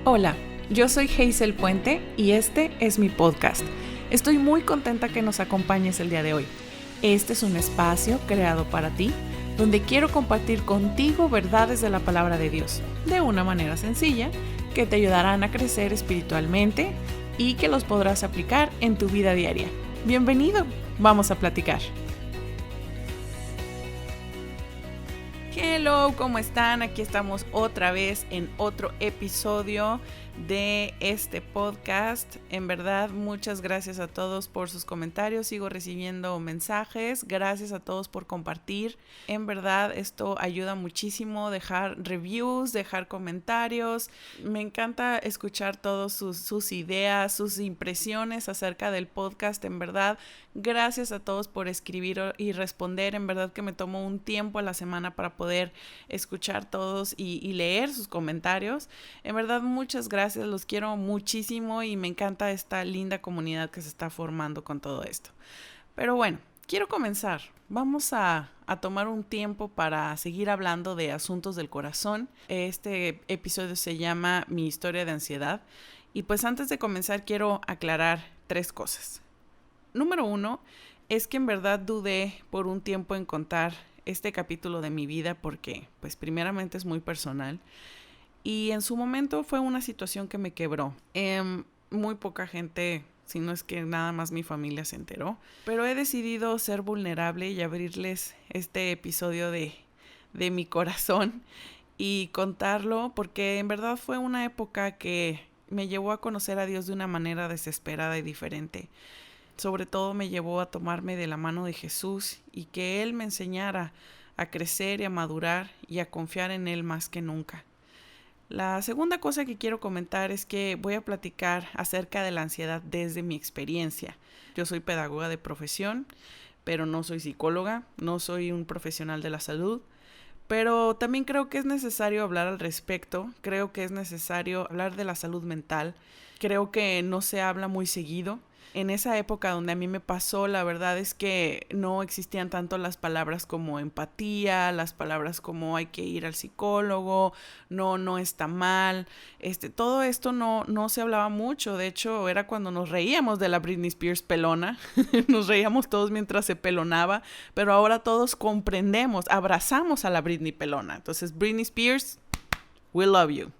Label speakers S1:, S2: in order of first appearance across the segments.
S1: Hola, yo soy Hazel Puente y este es mi podcast. Estoy muy contenta que nos acompañes el día de hoy. Este es un espacio creado para ti, donde quiero compartir contigo verdades de la palabra de Dios, de una manera sencilla, que te ayudarán a crecer espiritualmente y que los podrás aplicar en tu vida diaria. Bienvenido, vamos a platicar. Hello, ¿cómo están? Aquí estamos otra vez en otro episodio de este podcast. En verdad, muchas gracias a todos por sus comentarios. Sigo recibiendo mensajes. Gracias a todos por compartir. En verdad, esto ayuda muchísimo. Dejar reviews, dejar comentarios. Me encanta escuchar todas sus ideas, sus impresiones acerca del podcast. En verdad, gracias a todos por escribir y responder. En verdad que me tomo un tiempo a la semana para poder escuchar todos y leer sus comentarios. En verdad, muchas gracias. Los quiero muchísimo y me encanta esta linda comunidad que se está formando con todo esto. Pero bueno, quiero comenzar. Vamos a tomar un tiempo para seguir hablando de asuntos del corazón. Este episodio se llama Mi historia de ansiedad. Y pues antes de comenzar quiero aclarar 3 cosas. Número 1 es que en verdad dudé por un tiempo en contar este capítulo de mi vida porque pues primeramente es muy personal. Y en su momento fue una situación que me quebró. Muy poca gente, si no es que nada más mi familia se enteró. Pero he decidido ser vulnerable y abrirles este episodio de mi corazón y contarlo porque en verdad fue una época que me llevó a conocer a Dios de una manera desesperada y diferente. Sobre todo me llevó a tomarme de la mano de Jesús y que Él me enseñara a crecer y a madurar y a confiar en Él más que nunca. La segunda cosa que quiero comentar es que voy a platicar acerca de la ansiedad desde mi experiencia. Yo soy pedagoga de profesión, pero no soy psicóloga, no soy un profesional de la salud, pero también creo que es necesario hablar al respecto, creo que es necesario hablar de la salud mental, creo que no se habla muy seguido. En esa época donde a mí me pasó, la verdad es que no existían tanto las palabras como empatía, las palabras como hay que ir al psicólogo, no está mal. Todo esto no se hablaba mucho. De hecho, era cuando nos reíamos de la Britney Spears pelona. Nos reíamos todos mientras se pelonaba, pero ahora todos comprendemos, abrazamos a la Britney pelona. Entonces, Britney Spears, we love you.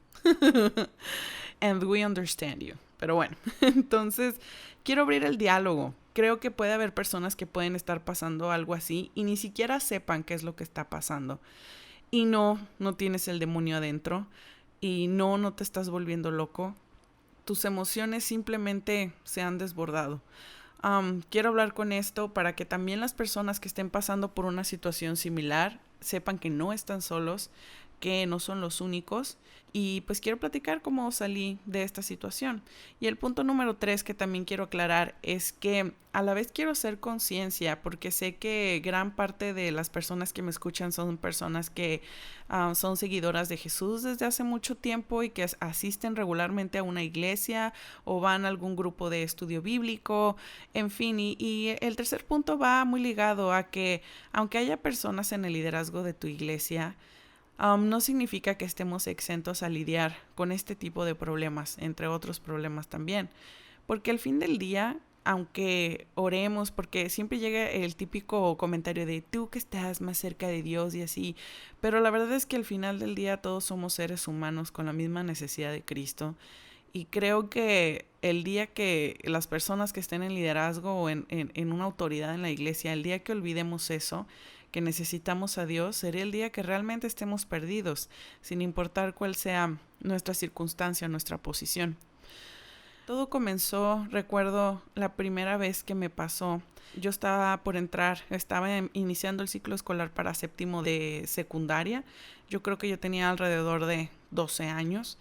S1: And we understand you. Pero bueno, entonces quiero abrir el diálogo. Creo que puede haber personas que pueden estar pasando algo así y ni siquiera sepan qué es lo que está pasando. Y no tienes el demonio adentro y no te estás volviendo loco. Tus emociones simplemente se han desbordado. Quiero hablar con esto para que también las personas que estén pasando por una situación similar sepan que no están solos, que no son los únicos. Y pues quiero platicar cómo salí de esta situación. Y el punto número 3 que también quiero aclarar es que a la vez quiero hacer conciencia porque sé que gran parte de las personas que me escuchan son personas que son seguidoras de Jesús desde hace mucho tiempo y que asisten regularmente a una iglesia o van a algún grupo de estudio bíblico, en fin. Y el tercer punto va muy ligado a que aunque haya personas en el liderazgo de tu iglesia, no significa que estemos exentos a lidiar con este tipo de problemas, entre otros problemas también. Porque al fin del día, aunque oremos, porque siempre llega el típico comentario de tú que estás más cerca de Dios y así, pero la verdad es que al final del día todos somos seres humanos con la misma necesidad de Cristo. Y creo que el día que las personas que estén en liderazgo o en una autoridad en la iglesia, el día que olvidemos eso, que necesitamos a Dios, sería el día que realmente estemos perdidos, sin importar cuál sea nuestra circunstancia, nuestra posición. Todo comenzó, recuerdo la primera vez que me pasó. Yo estaba iniciando el ciclo escolar para 7º de secundaria. Yo creo que yo tenía alrededor de 12 años.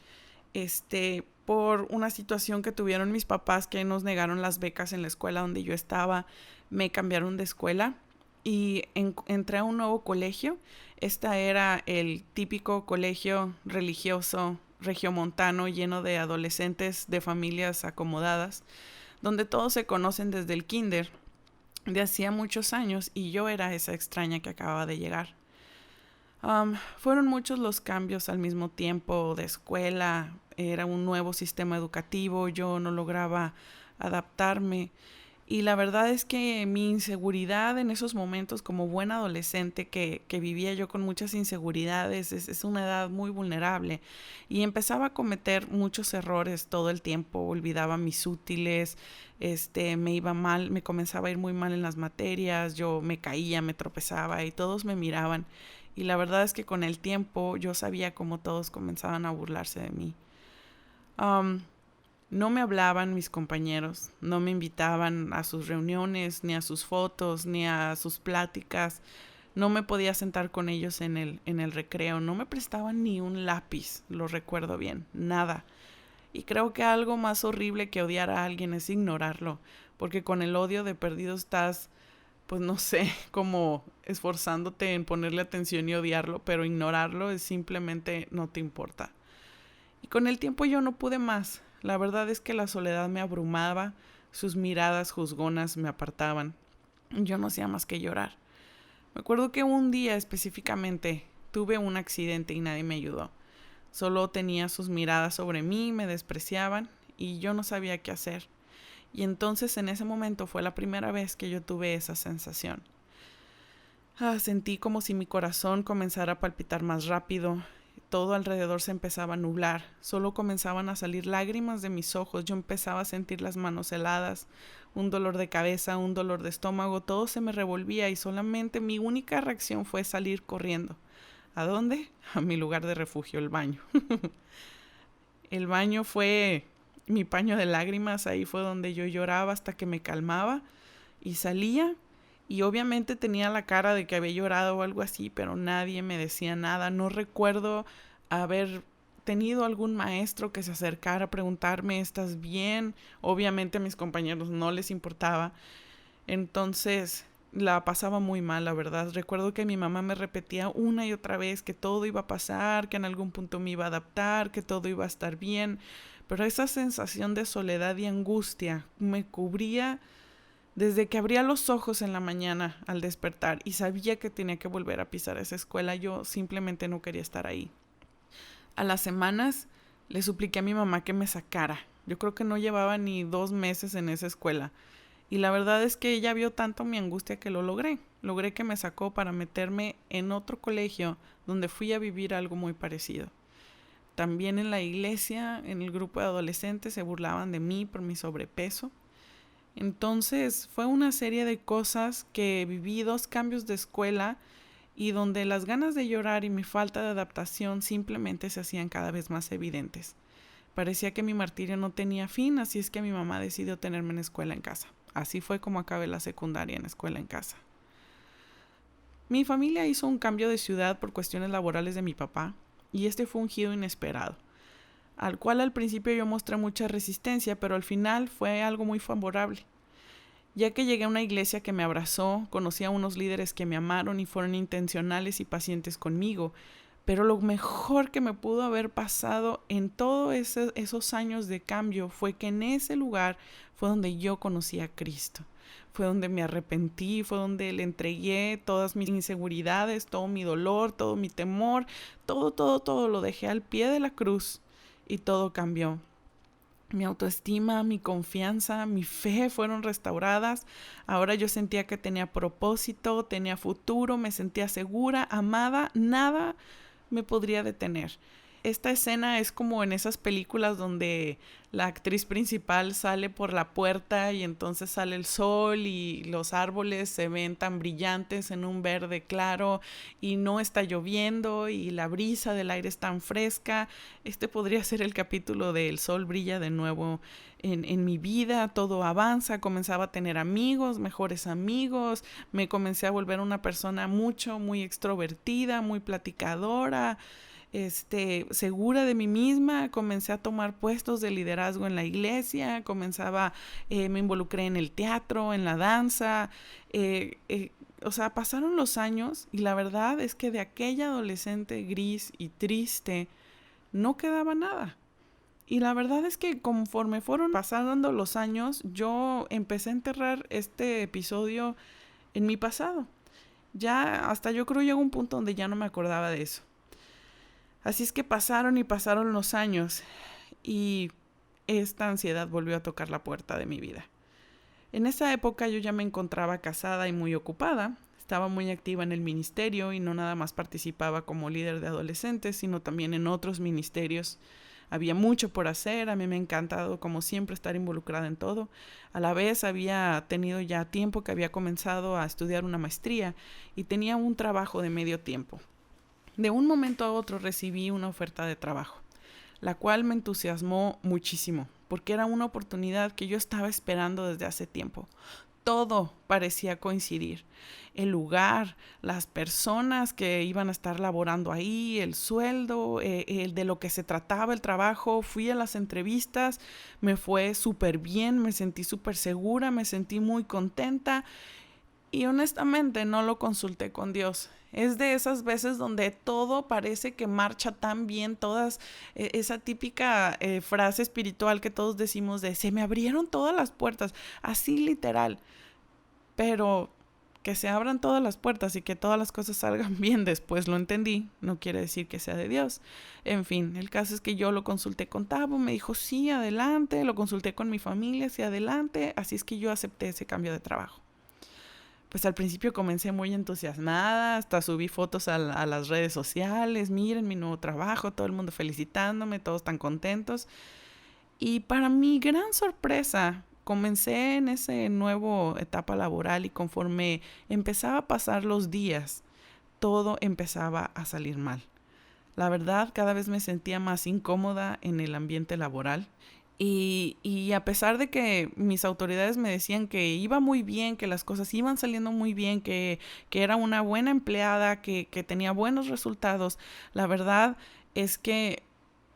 S1: Por una situación que tuvieron mis papás que nos negaron las becas en la escuela donde yo estaba, me cambiaron de escuela y entré a un nuevo colegio. Era el típico colegio religioso regiomontano lleno de adolescentes de familias acomodadas, donde todos se conocen desde el kinder de hacía muchos años y yo era esa extraña que acababa de llegar. Fueron muchos los cambios al mismo tiempo de escuela, era un nuevo sistema educativo, yo no lograba adaptarme. Y la verdad es que mi inseguridad en esos momentos como buen adolescente que vivía yo con muchas inseguridades, es una edad muy vulnerable y empezaba a cometer muchos errores todo el tiempo, olvidaba mis útiles, me iba mal, me comenzaba a ir muy mal en las materias, yo me caía, me tropezaba y todos me miraban y la verdad es que con el tiempo yo sabía cómo todos comenzaban a burlarse de mí. Um, no me hablaban mis compañeros, no me invitaban a sus reuniones, ni a sus fotos, ni a sus pláticas. No me podía sentar con ellos en el recreo, no me prestaban ni un lápiz, lo recuerdo bien, nada. Y creo que algo más horrible que odiar a alguien es ignorarlo, porque con el odio de perdido estás, pues no sé, como esforzándote en ponerle atención y odiarlo, pero ignorarlo es simplemente no te importa. Y con el tiempo yo no pude más. La verdad es que la soledad me abrumaba, sus miradas juzgonas me apartaban. Yo no hacía más que llorar. Me acuerdo que un día específicamente tuve un accidente y nadie me ayudó. Solo tenía sus miradas sobre mí, me despreciaban y yo no sabía qué hacer. Y entonces en ese momento fue la primera vez que yo tuve esa sensación. Sentí como si mi corazón comenzara a palpitar más rápido. Todo alrededor se empezaba a nublar, solo comenzaban a salir lágrimas de mis ojos, yo empezaba a sentir las manos heladas, un dolor de cabeza, un dolor de estómago, todo se me revolvía y solamente mi única reacción fue salir corriendo. ¿A dónde? A mi lugar de refugio, el baño. El baño fue mi paño de lágrimas, ahí fue donde yo lloraba hasta que me calmaba y salía. Y obviamente tenía la cara de que había llorado o algo así, pero nadie me decía nada. No recuerdo haber tenido algún maestro que se acercara a preguntarme, ¿estás bien? Obviamente a mis compañeros no les importaba. Entonces la pasaba muy mal, la verdad. Recuerdo que mi mamá me repetía una y otra vez que todo iba a pasar, que en algún punto me iba a adaptar, que todo iba a estar bien. Pero esa sensación de soledad y angustia me cubría desde que abría los ojos en la mañana al despertar y sabía que tenía que volver a pisar esa escuela. Yo simplemente no quería estar ahí. A las semanas le supliqué a mi mamá que me sacara. Yo creo que no llevaba ni 2 meses en esa escuela. Y la verdad es que ella vio tanto mi angustia que lo logré. Logré que me sacó para meterme en otro colegio donde fui a vivir algo muy parecido. También en la iglesia, en el grupo de adolescentes, se burlaban de mí por mi sobrepeso. Entonces fue una serie de cosas que viví, 2 cambios de escuela y donde las ganas de llorar y mi falta de adaptación simplemente se hacían cada vez más evidentes. Parecía que mi martirio no tenía fin, así es que mi mamá decidió tenerme en escuela en casa. Así fue como acabé la secundaria en escuela en casa. Mi familia hizo un cambio de ciudad por cuestiones laborales de mi papá y este fue un giro inesperado, al cual al principio yo mostré mucha resistencia, pero al final fue algo muy favorable. Ya que llegué a una iglesia que me abrazó, conocí a unos líderes que me amaron y fueron intencionales y pacientes conmigo, pero lo mejor que me pudo haber pasado en todos esos años de cambio fue que en ese lugar fue donde yo conocí a Cristo. Fue donde me arrepentí, fue donde le entregué todas mis inseguridades, todo mi dolor, todo mi temor, todo lo dejé al pie de la cruz y todo cambió. Mi autoestima, mi confianza, mi fe fueron restauradas. Ahora yo sentía que tenía propósito, tenía futuro, me sentía segura, amada, nada me podría detener. Esta escena es como en esas películas donde la actriz principal sale por la puerta y entonces sale el sol y los árboles se ven tan brillantes en un verde claro y no está lloviendo y la brisa del aire es tan fresca. Este podría ser el capítulo de El sol brilla de nuevo en mi vida, todo avanza, comenzaba a tener amigos, mejores amigos, me comencé a volver una persona muy extrovertida, muy platicadora, segura de mí misma, comencé a tomar puestos de liderazgo en la iglesia, me involucré en el teatro, en la danza, pasaron los años y la verdad es que de aquella adolescente gris y triste no quedaba nada. Y la verdad es que conforme fueron pasando los años, yo empecé a enterrar este episodio en mi pasado. Ya hasta yo creo llegó un punto donde ya no me acordaba de eso. Así es que pasaron y pasaron los años y esta ansiedad volvió a tocar la puerta de mi vida. En esa época yo ya me encontraba casada y muy ocupada. Estaba muy activa en el ministerio y no nada más participaba como líder de adolescentes, sino también en otros ministerios. Había mucho por hacer, a mí me ha encantado como siempre estar involucrada en todo. A la vez había tenido ya tiempo que había comenzado a estudiar una maestría y tenía un trabajo de medio tiempo. De un momento a otro recibí una oferta de trabajo, la cual me entusiasmó muchísimo, porque era una oportunidad que yo estaba esperando desde hace tiempo. Todo parecía coincidir. El lugar, las personas que iban a estar laborando ahí, el sueldo, el de lo que se trataba el trabajo. Fui a las entrevistas, me fue súper bien, me sentí súper segura, me sentí muy contenta y honestamente no lo consulté con Dios. Es de esas veces donde todo parece que marcha tan bien, esa típica frase espiritual que todos decimos de se me abrieron todas las puertas, así literal. Pero que se abran todas las puertas y que todas las cosas salgan bien después lo entendí, no quiere decir que sea de Dios. En fin, el caso es que yo lo consulté con Tabo, me dijo sí, adelante, lo consulté con mi familia, sí, adelante, así es que yo acepté ese cambio de trabajo. Pues al principio comencé muy entusiasmada, hasta subí fotos a las redes sociales, miren mi nuevo trabajo, todo el mundo felicitándome, todos tan contentos. Y para mi gran sorpresa, comencé en esa nueva etapa laboral y conforme empezaba a pasar los días, todo empezaba a salir mal. La verdad, cada vez me sentía más incómoda en el ambiente laboral. Y a pesar de que mis autoridades me decían que iba muy bien, que las cosas iban saliendo muy bien, que era una buena empleada, que tenía buenos resultados, la verdad es que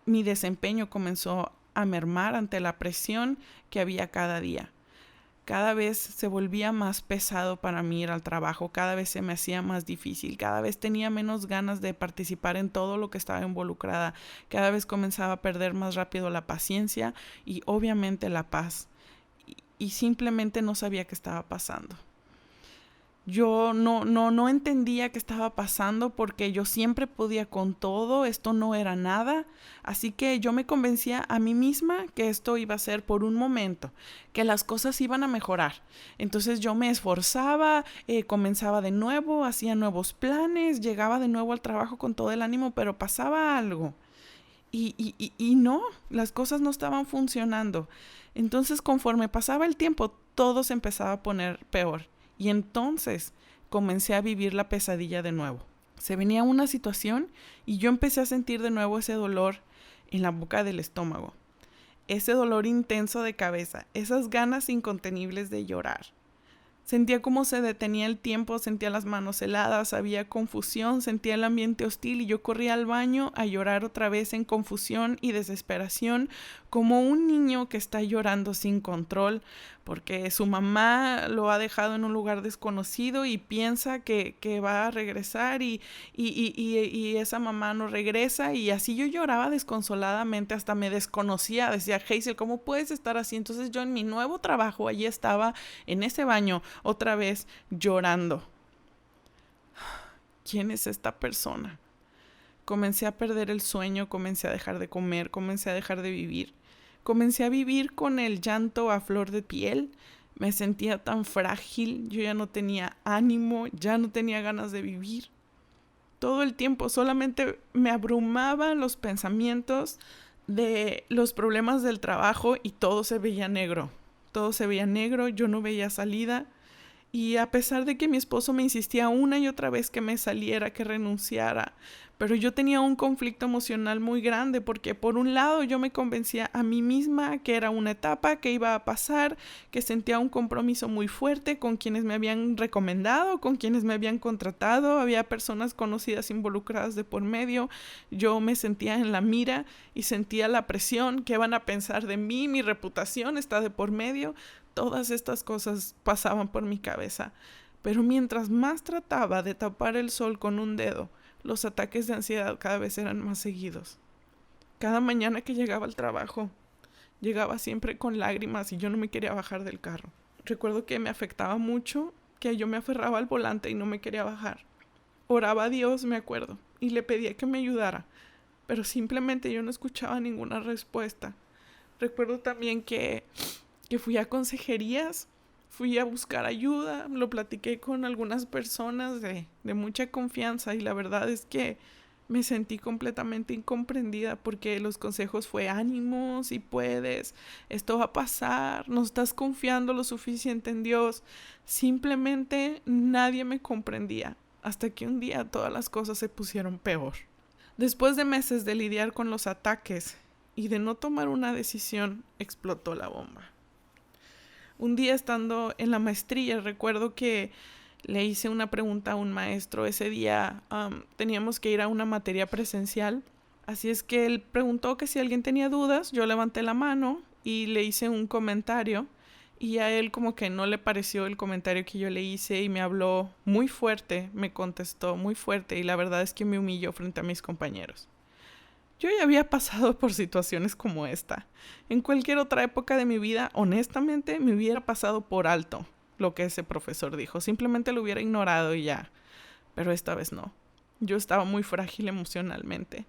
S1: mi desempeño comenzó a mermar ante la presión que había cada día. Cada vez se volvía más pesado para mí ir al trabajo, cada vez se me hacía más difícil, cada vez tenía menos ganas de participar en todo lo que estaba involucrada, cada vez comenzaba a perder más rápido la paciencia y obviamente la paz. Y simplemente no sabía qué estaba pasando. Yo no entendía qué estaba pasando porque yo siempre podía con todo, esto no era nada, así que yo me convencía a mí misma que esto iba a ser por un momento, que las cosas iban a mejorar. Entonces yo me esforzaba, comenzaba de nuevo, hacía nuevos planes, llegaba de nuevo al trabajo con todo el ánimo, pero pasaba algo. Y no, las cosas no estaban funcionando. Entonces conforme pasaba el tiempo, todo se empezaba a poner peor. Y entonces comencé a vivir la pesadilla de nuevo. Se venía una situación y yo empecé a sentir de nuevo ese dolor en la boca del estómago. Ese dolor intenso de cabeza, esas ganas incontenibles de llorar. Sentía cómo se detenía el tiempo, sentía las manos heladas, había confusión, sentía el ambiente hostil y yo corría al baño a llorar otra vez en confusión y desesperación, como un niño que está llorando sin control porque su mamá lo ha dejado en un lugar desconocido y piensa que va a regresar y esa mamá no regresa y así yo lloraba desconsoladamente, hasta me desconocía, decía Hazel, ¿cómo puedes estar así? Entonces yo en mi nuevo trabajo allí estaba en ese baño otra vez llorando. ¿Quién es esta persona? Comencé a perder el sueño, comencé a dejar de comer, comencé a dejar de vivir. Comencé a vivir con el llanto a flor de piel. Me sentía tan frágil, yo ya no tenía ánimo, ya no tenía ganas de vivir. Todo el tiempo solamente me abrumaban los pensamientos de los problemas del trabajo y todo se veía negro. Todo se veía negro, yo no veía salida. Y a pesar de que mi esposo me insistía una y otra vez que me saliera, que renunciara, pero yo tenía un conflicto emocional muy grande porque por un lado yo me convencía a mí misma que era una etapa que iba a pasar, que sentía un compromiso muy fuerte con quienes me habían recomendado, con quienes me habían contratado, había personas conocidas involucradas de por medio, yo me sentía en la mira y sentía la presión, qué van a pensar de mí, mi reputación está de por medio. Todas estas cosas pasaban por mi cabeza, pero mientras más trataba de tapar el sol con un dedo, los ataques de ansiedad cada vez eran más seguidos. Cada mañana que llegaba al trabajo, llegaba siempre con lágrimas y yo no me quería bajar del carro. Recuerdo que me afectaba mucho
S2: que yo me aferraba al volante y no me quería bajar. Oraba a Dios, me acuerdo, y le pedía que me ayudara, pero simplemente yo no escuchaba ninguna respuesta. Recuerdo también que fui a consejerías, fui a buscar ayuda, lo platiqué con algunas personas de mucha confianza y la verdad es que me sentí completamente incomprendida porque los consejos fue ánimo, si puedes, esto va a pasar, no estás confiando lo suficiente en Dios. Simplemente nadie me comprendía hasta que un día todas las cosas se pusieron peor. Después de meses de lidiar con los ataques y de no tomar una decisión, explotó la bomba. Un día estando en la maestría, recuerdo que le hice una pregunta a un maestro. Ese día teníamos que ir a una materia presencial. Así es que él preguntó que si alguien tenía dudas. Yo levanté la mano y le hice un comentario. Y a él como que no le pareció el comentario que yo le hice y me habló muy fuerte, me contestó muy fuerte y la verdad es que me humilló frente a mis compañeros. Yo ya había pasado por situaciones como esta. En cualquier otra época de mi vida, honestamente, me hubiera pasado por alto lo que ese profesor dijo. Simplemente lo hubiera ignorado y ya. Pero esta vez no. Yo estaba muy frágil emocionalmente.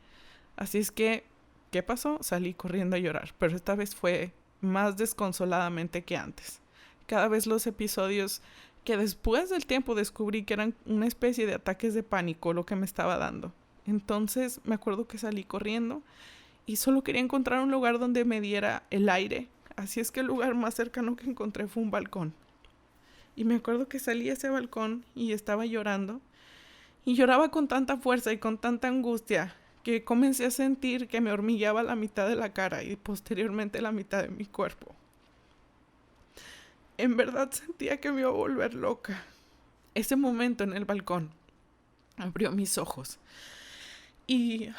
S2: Así es que, ¿qué pasó? Salí corriendo a llorar. Pero esta vez fue más desconsoladamente que antes. Cada vez los episodios que después del tiempo descubrí que eran una especie de ataques de pánico lo que me estaba dando. Entonces me acuerdo que salí corriendo y solo quería encontrar un lugar donde me diera el aire. Así es que el lugar más cercano que encontré fue un balcón. Y me acuerdo que salí a ese balcón y estaba llorando. Y lloraba con tanta fuerza y con tanta angustia que comencé a sentir que me hormigueaba la mitad de la cara y posteriormente la mitad de mi cuerpo. En verdad sentía que me iba a volver loca. Ese momento en el balcón abrió mis ojos. Y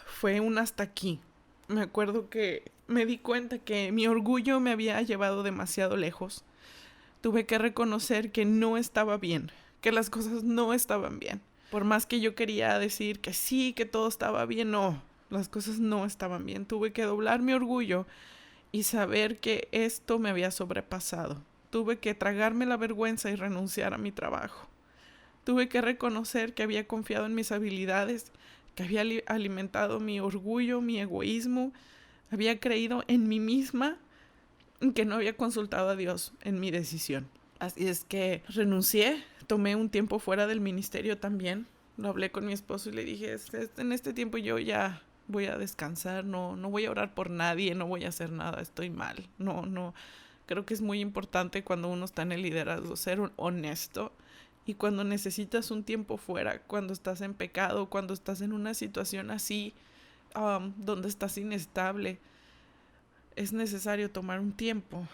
S2: fue un hasta aquí. Me acuerdo que me di cuenta que mi orgullo me había llevado demasiado lejos. Tuve que reconocer que no estaba bien, que las cosas no estaban bien. Por más que yo quería decir que sí, que todo estaba bien, no, las cosas no estaban bien. Tuve que doblar mi orgullo y saber que esto me había sobrepasado. Tuve que tragarme la vergüenza y renunciar a mi trabajo. Tuve que reconocer que había confiado en mis habilidades, que había alimentado mi orgullo, mi egoísmo, había creído en mí misma y que no había consultado a Dios en mi decisión. Así es que renuncié, tomé un tiempo fuera del ministerio también, lo hablé con mi esposo y le dije, en este tiempo yo ya voy a descansar, no voy a orar por nadie, no voy a hacer nada, estoy mal, no, creo que es muy importante cuando uno está en el liderazgo ser honesto. Y cuando necesitas un tiempo fuera, cuando estás en pecado, cuando estás en una situación así, donde estás inestable, es necesario tomar un tiempo.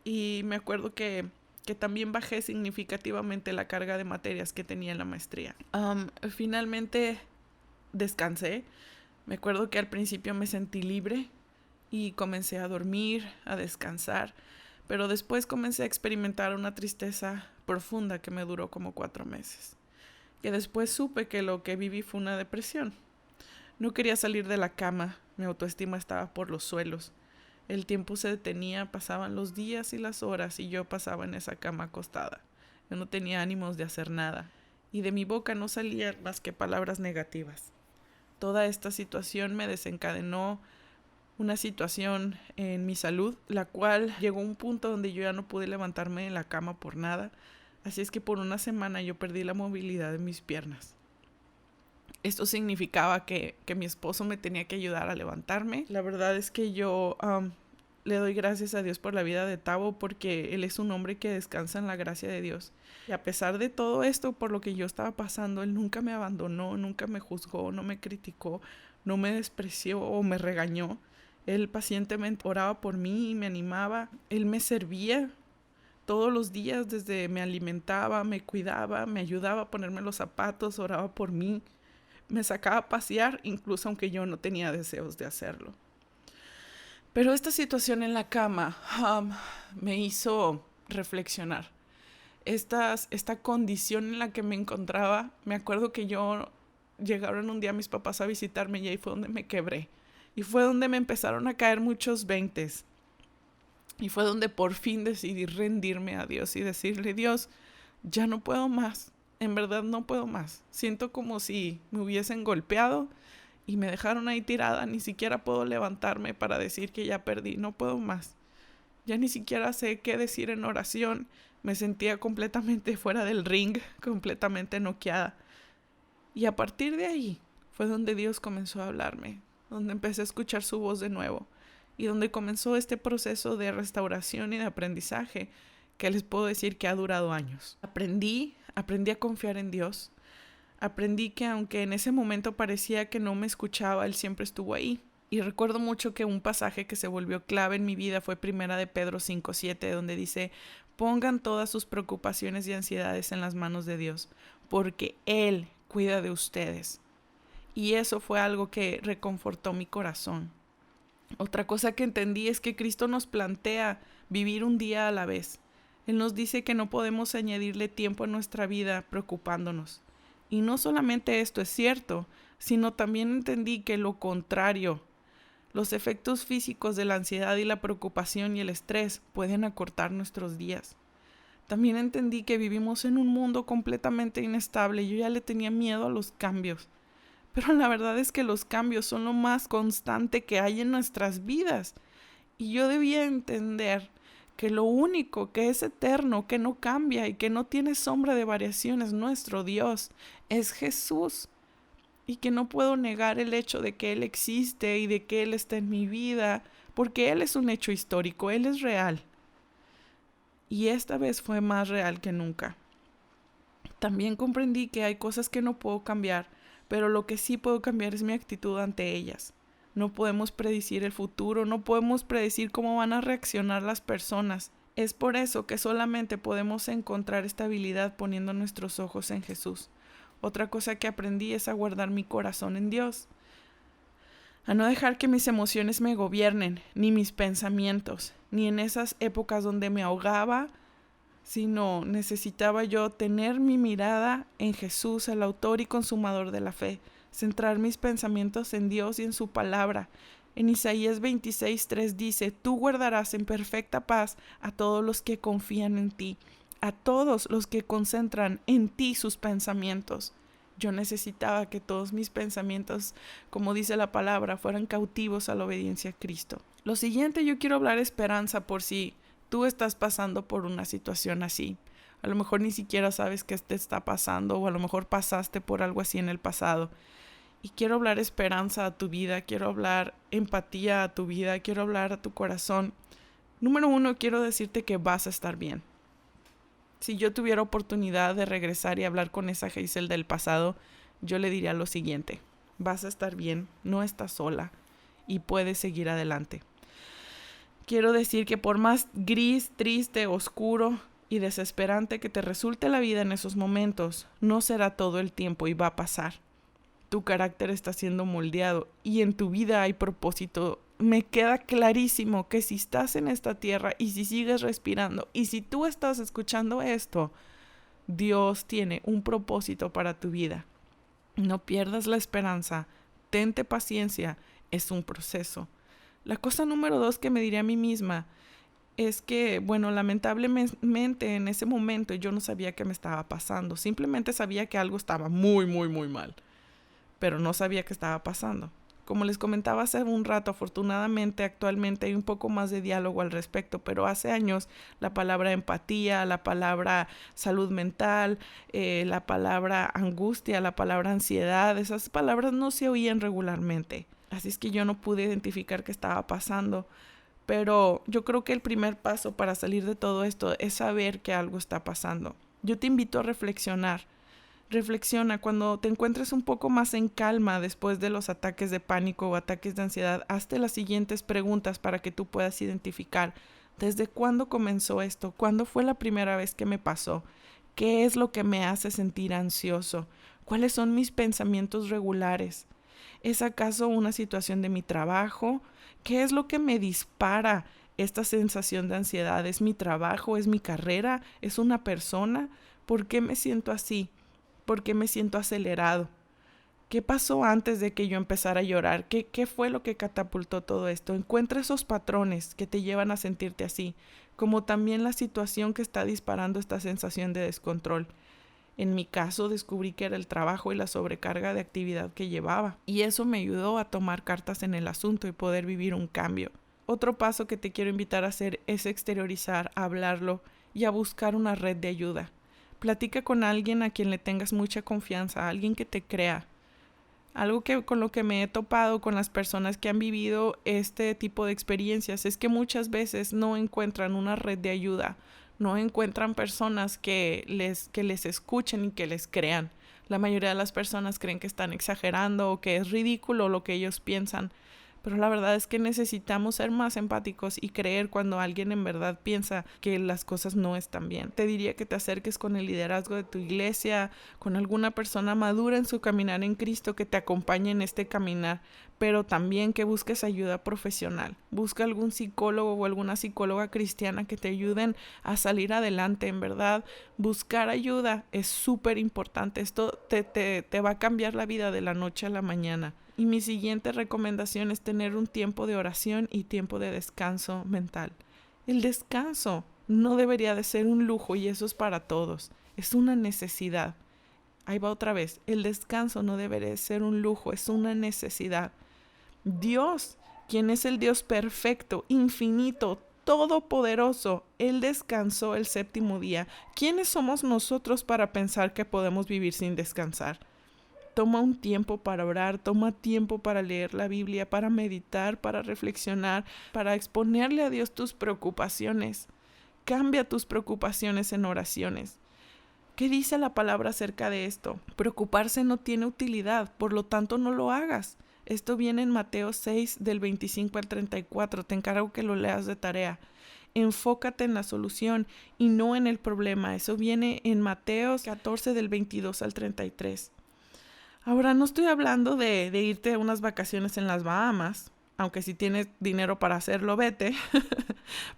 S2: Y me acuerdo que también bajé significativamente la carga de materias que tenía en la maestría. Finalmente descansé. Me acuerdo que al principio me sentí libre y comencé a dormir, a descansar. Pero después comencé a experimentar una tristeza profunda que me duró como 4 meses. Y después supe que lo que viví fue una depresión. No quería salir de la cama, mi autoestima estaba por los suelos. El tiempo se detenía, pasaban los días y las horas y yo pasaba en esa cama acostada. Yo no tenía ánimos de hacer nada y de mi boca no salían más que palabras negativas. Toda esta situación me desencadenó una situación en mi salud, la cual llegó a un punto donde yo ya no pude levantarme de la cama por nada. Así es que por una semana yo perdí la movilidad de mis piernas. Esto significaba que mi esposo me tenía que ayudar a levantarme. La verdad es que yo le doy gracias a Dios por la vida de Tavo porque él es un hombre que descansa en la gracia de Dios. Y a pesar de todo esto por lo que yo estaba pasando, él nunca me abandonó, nunca me juzgó, no me criticó, no me despreció o me regañó. Él pacientemente oraba por mí y me animaba. Él me servía todos los días, desde me alimentaba, me cuidaba, me ayudaba a ponerme los zapatos, oraba por mí. Me sacaba a pasear, incluso aunque yo no tenía deseos de hacerlo. Pero esta situación en la cama me hizo reflexionar. Esta condición en la que me encontraba, me acuerdo que llegaron un día mis papás a visitarme y ahí fue donde me quebré. Y fue donde me empezaron a caer muchos veintes. Y fue donde por fin decidí rendirme a Dios y decirle, Dios, ya no puedo más, en verdad no puedo más. Siento como si me hubiesen golpeado y me dejaron ahí tirada, ni siquiera puedo levantarme para decir que ya perdí, no puedo más. Ya ni siquiera sé qué decir en oración, me sentía completamente fuera del ring, completamente noqueada. Y a partir de ahí fue donde Dios comenzó a hablarme, donde empecé a escuchar su voz de nuevo y donde comenzó este proceso de restauración y de aprendizaje que les puedo decir que ha durado años. Aprendí a confiar en Dios. Aprendí que aunque en ese momento parecía que no me escuchaba, Él siempre estuvo ahí. Y recuerdo mucho que un pasaje que se volvió clave en mi vida fue 1 de Pedro 5:7, donde dice: pongan todas sus preocupaciones y ansiedades en las manos de Dios, porque Él cuida de ustedes. Y eso fue algo que reconfortó mi corazón. Otra cosa que entendí es que Cristo nos plantea vivir un día a la vez. Él nos dice que no podemos añadirle tiempo a nuestra vida preocupándonos. Y no solamente esto es cierto, sino también entendí que lo contrario, los efectos físicos de la ansiedad y la preocupación y el estrés pueden acortar nuestros días. También entendí que vivimos en un mundo completamente inestable. Yo ya le tenía miedo a los cambios. Pero la verdad es que los cambios son lo más constante que hay en nuestras vidas. Y yo debía entender que lo único que es eterno, que no cambia y que no tiene sombra de variación es nuestro Dios, es Jesús. Y que no puedo negar el hecho de que Él existe y de que Él está en mi vida, porque Él es un hecho histórico, Él es real. Y esta vez fue más real que nunca. También comprendí que hay cosas que no puedo cambiar, pero lo que sí puedo cambiar es mi actitud ante ellas. No podemos predecir el futuro, no podemos predecir cómo van a reaccionar las personas. Es por eso que solamente podemos encontrar estabilidad poniendo nuestros ojos en Jesús. Otra cosa que aprendí es a guardar mi corazón en Dios, a no dejar que mis emociones me gobiernen, ni mis pensamientos, ni en esas épocas donde me ahogaba, sino necesitaba yo tener mi mirada en Jesús, el autor y consumador de la fe, centrar mis pensamientos en Dios y en su palabra. En Isaías 26:3 dice: tú guardarás en perfecta paz a todos los que confían en ti, a todos los que concentran en ti sus pensamientos. Yo necesitaba que todos mis pensamientos, como dice la palabra, fueran cautivos a la obediencia a Cristo. Lo siguiente, yo quiero hablar esperanza por si tú estás pasando por una situación así. A lo mejor ni siquiera sabes qué te está pasando, o a lo mejor pasaste por algo así en el pasado. Y quiero hablar esperanza a tu vida, quiero hablar empatía a tu vida, quiero hablar a tu corazón. Número 1, quiero decirte que vas a estar bien. Si yo tuviera oportunidad de regresar y hablar con esa Hazel del pasado, yo le diría lo siguiente: vas a estar bien, no estás sola y puedes seguir adelante. Quiero decir que por más gris, triste, oscuro y desesperante que te resulte la vida en esos momentos, no será todo el tiempo y va a pasar. Tu carácter está siendo moldeado y en tu vida hay propósito. Me queda clarísimo que si estás en esta tierra y si sigues respirando y si tú estás escuchando esto, Dios tiene un propósito para tu vida. No pierdas la esperanza, tente paciencia, es un proceso. La cosa número 2 que me diré a mí misma es que, lamentablemente en ese momento yo no sabía qué me estaba pasando. Simplemente sabía que algo estaba muy, muy, muy mal, pero no sabía qué estaba pasando. Como les comentaba hace un rato, afortunadamente actualmente hay un poco más de diálogo al respecto, pero hace años la palabra empatía, la palabra salud mental, la palabra angustia, la palabra ansiedad, esas palabras no se oían regularmente. Así es que yo no pude identificar qué estaba pasando. Pero yo creo que el primer paso para salir de todo esto es saber que algo está pasando. Yo te invito a reflexionar. Reflexiona cuando te encuentres un poco más en calma después de los ataques de pánico o ataques de ansiedad. Hazte las siguientes preguntas para que tú puedas identificar desde cuándo comenzó esto, cuándo fue la primera vez que me pasó, qué es lo que me hace sentir ansioso, cuáles son mis pensamientos regulares. ¿Es acaso una situación de mi trabajo? ¿Qué es lo que me dispara esta sensación de ansiedad? ¿Es mi trabajo? ¿Es mi carrera? ¿Es una persona? ¿Por qué me siento así? ¿Por qué me siento acelerado? ¿Qué pasó antes de que yo empezara a llorar? ¿Qué fue lo que catapultó todo esto? Encuentra esos patrones que te llevan a sentirte así, como también la situación que está disparando esta sensación de descontrol. En mi caso, descubrí que era el trabajo y la sobrecarga de actividad que llevaba, y eso me ayudó a tomar cartas en el asunto y poder vivir un cambio. Otro paso que te quiero invitar a hacer es exteriorizar, a hablarlo y a buscar una red de ayuda. Platica con alguien a quien le tengas mucha confianza, alguien que te crea. Algo que con lo que me he topado con las personas que han vivido este tipo de experiencias es que muchas veces no encuentran una red de ayuda, no encuentran personas que les escuchen y que les crean. La mayoría de las personas creen que están exagerando o que es ridículo lo que ellos piensan. Pero la verdad es que necesitamos ser más empáticos y creer cuando alguien en verdad piensa que las cosas no están bien. Te diría que te acerques con el liderazgo de tu iglesia, con alguna persona madura en su caminar en Cristo que te acompañe en este caminar, pero también que busques ayuda profesional. Busca algún psicólogo o alguna psicóloga cristiana que te ayuden a salir adelante. En verdad, buscar ayuda es súper importante. Esto te va a cambiar la vida de la noche a la mañana. Y mi siguiente recomendación es tener un tiempo de oración y tiempo de descanso mental. El descanso no debería de ser un lujo y eso es para todos. Es una necesidad. Ahí va otra vez. El descanso no debería de ser un lujo, es una necesidad. Dios, quien es el Dios perfecto, infinito, todopoderoso, Él descansó el séptimo día. ¿Quiénes somos nosotros para pensar que podemos vivir sin descansar? Toma un tiempo para orar, toma tiempo para leer la Biblia, para meditar, para reflexionar, para exponerle a Dios tus preocupaciones. Cambia tus preocupaciones en oraciones. ¿Qué dice la palabra acerca de esto? Preocuparse no tiene utilidad, por lo tanto no lo hagas. Esto viene en Mateo 6, del 25 al 34. Te encargo que lo leas de tarea. Enfócate en la solución y no en el problema. Eso viene en Mateo 14, del 22 al 33. Ahora, no estoy hablando de irte a unas vacaciones en las Bahamas, aunque si tienes dinero para hacerlo, vete.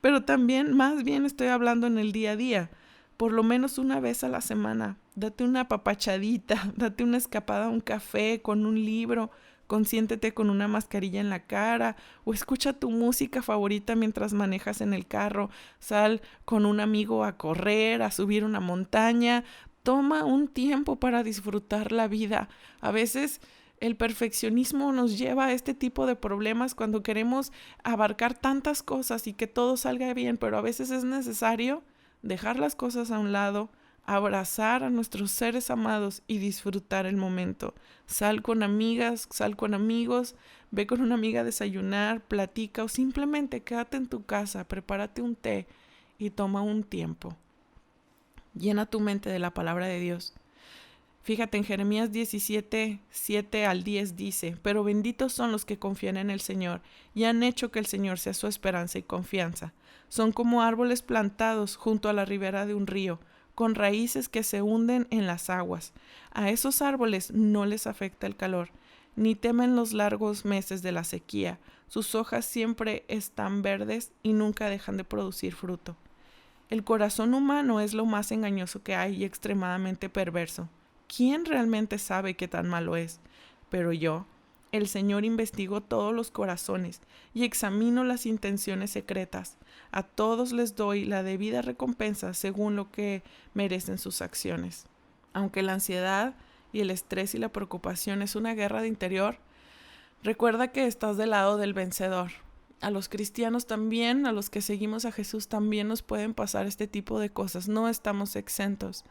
S2: Pero también, más bien, estoy hablando en el día a día. Por lo menos una vez a la semana. Date una apapachadita, date una escapada a un café con un libro, consiéntete con una mascarilla en la cara o escucha tu música favorita mientras manejas en el carro. Sal con un amigo a correr, a subir una montaña. Toma un tiempo para disfrutar la vida. A veces el perfeccionismo nos lleva a este tipo de problemas cuando queremos abarcar tantas cosas y que todo salga bien, pero a veces es necesario dejar las cosas a un lado, abrazar a nuestros seres amados y disfrutar el momento. Sal con amigas, sal con amigos, ve con una amiga a desayunar, platica o simplemente quédate en tu casa, prepárate un té y toma un tiempo. Llena tu mente de la palabra de Dios. Fíjate, en Jeremías 17, 7 al 10 dice: pero benditos son los que confían en el Señor y han hecho que el Señor sea su esperanza y confianza. Son como árboles plantados junto a la ribera de un río, con raíces que se hunden en las aguas. A esos árboles no les afecta el calor, ni temen los largos meses de la sequía. Sus hojas siempre están verdes y nunca dejan de producir fruto. El corazón humano es lo más engañoso que hay y extremadamente perverso. ¿Quién realmente sabe qué tan malo es? Pero yo, el Señor, investigo todos los corazones y examino las intenciones secretas. A todos les doy la debida recompensa según lo que merecen sus acciones. Aunque la ansiedad y el estrés y la preocupación es una guerra de interior, recuerda que estás del lado del vencedor. A los cristianos también, a los que seguimos a Jesús también nos pueden pasar este tipo de cosas. No estamos exentos.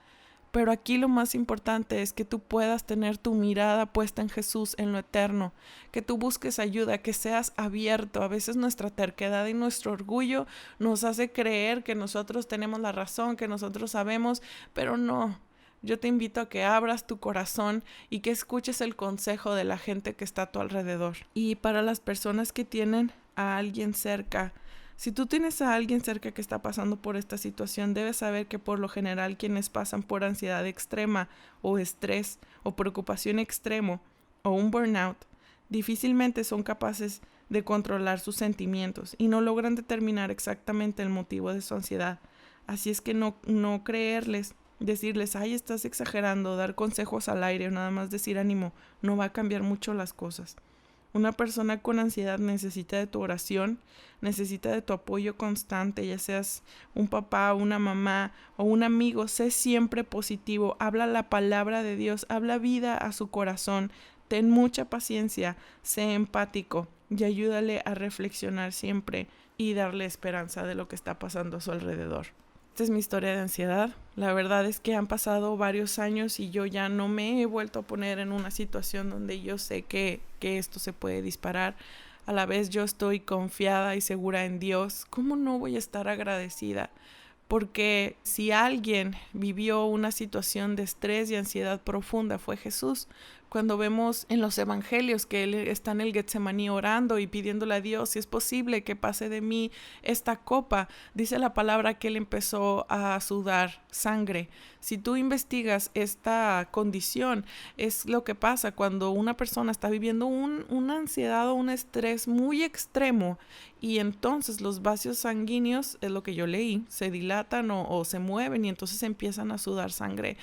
S2: Pero aquí lo más importante es que tú puedas tener tu mirada puesta en Jesús, en lo eterno, que tú busques ayuda, que seas abierto. A veces nuestra terquedad y nuestro orgullo nos hace creer que nosotros tenemos la razón, que nosotros sabemos, pero no. Yo te invito a que abras tu corazón y que escuches el consejo de la gente que está a tu alrededor. Y para las personas que tienen a alguien cerca, si tú tienes a alguien cerca que está pasando por esta situación, debes saber que por lo general quienes pasan por ansiedad extrema o estrés o preocupación extremo o un burnout, difícilmente son capaces de controlar sus sentimientos y no logran determinar exactamente el motivo de su ansiedad. Así es que no creerles decirles, ay, estás exagerando, dar consejos al aire o nada más decir ánimo, no va a cambiar mucho las cosas. Una persona con ansiedad necesita de tu oración, necesita de tu apoyo constante, ya seas un papá, una mamá o un amigo. Sé siempre positivo, habla la palabra de Dios, habla vida a su corazón, ten mucha paciencia, sé empático y ayúdale a reflexionar siempre y darle esperanza de lo que está pasando a su alrededor. Esta es mi historia de ansiedad. La verdad es que han pasado varios años y yo ya no me he vuelto a poner en una situación donde yo sé que esto se puede disparar. A la vez yo estoy confiada y segura en Dios. ¿Cómo no voy a estar agradecida? Porque si alguien vivió una situación de estrés y ansiedad profunda fue Jesús. Cuando vemos en los evangelios que Él está en el Getsemaní orando y pidiéndole a Dios si es posible que pase de mí esta copa, dice la palabra que Él empezó a sudar sangre. Si tú investigas esta condición, es lo que pasa cuando una persona está viviendo una ansiedad o un estrés muy extremo y entonces los vasos sanguíneos, es lo que yo leí, se dilatan o se mueven y entonces empiezan a sudar sangre.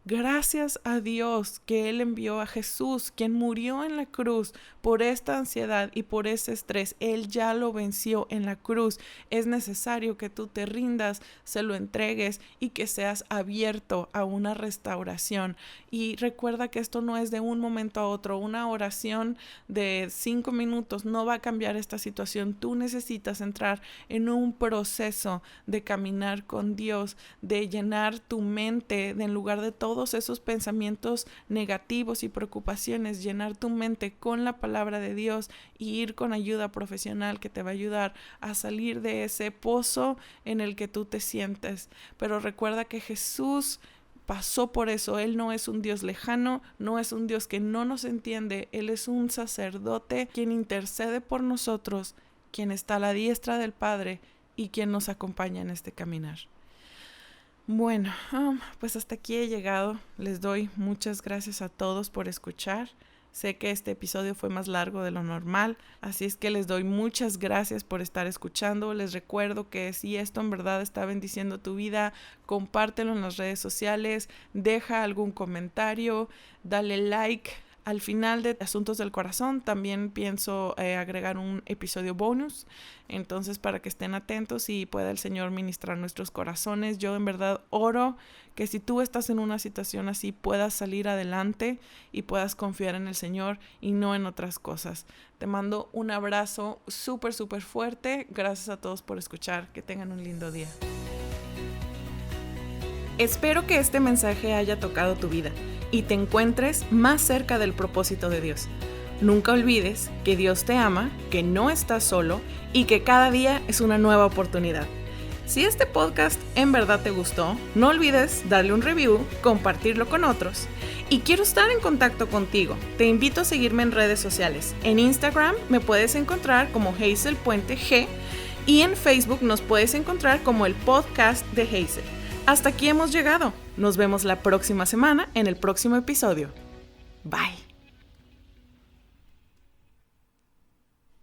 S2: Gracias a Dios que Él envió a Jesús, quien murió en la cruz por esta ansiedad y por ese estrés. Él ya lo venció en la cruz. Es necesario que tú te rindas, se lo entregues y que seas abierto a una restauración. Y recuerda que esto no es de un momento a otro. Una oración de 5 minutos no va a cambiar esta situación. Tú necesitas entrar en un proceso de caminar con Dios, de llenar tu mente, en lugar de todos esos pensamientos negativos y preocupaciones, llenar tu mente con la palabra de Dios y ir con ayuda profesional que te va a ayudar a salir de ese pozo en el que tú te sientes. Pero recuerda que Jesús pasó por eso. Él no es un Dios lejano, no es un Dios que no nos entiende. Él es un sacerdote quien intercede por nosotros, quien está a la diestra del Padre y quien nos acompaña en este caminar. Bueno, pues hasta aquí he llegado. Les doy muchas gracias a todos por escuchar. Sé que este episodio fue más largo de lo normal, así es que les doy muchas gracias por estar escuchando. Les recuerdo que si esto en verdad está bendiciendo tu vida, compártelo en las redes sociales, deja algún comentario, dale like. Al final de Asuntos del Corazón también pienso agregar un episodio bonus, entonces para que estén atentos y pueda el Señor ministrar nuestros corazones. Yo en verdad oro que si tú estás en una situación así puedas salir adelante y puedas confiar en el Señor y no en otras cosas. Te mando un abrazo súper fuerte. Gracias a todos por escuchar. Que tengan un lindo día. Espero que este mensaje haya tocado tu vida y te encuentres más cerca del propósito de Dios. Nunca olvides que Dios te ama, que no estás solo y que cada día es una nueva oportunidad. Si este podcast en verdad te gustó, no olvides darle un review, compartirlo con otros. Y quiero estar en contacto contigo. Te invito a seguirme en redes sociales. En Instagram me puedes encontrar como Hazel Puente G y en Facebook nos puedes encontrar como el podcast de Hazel. Hasta aquí hemos llegado. Nos vemos la próxima semana en el próximo episodio. Bye.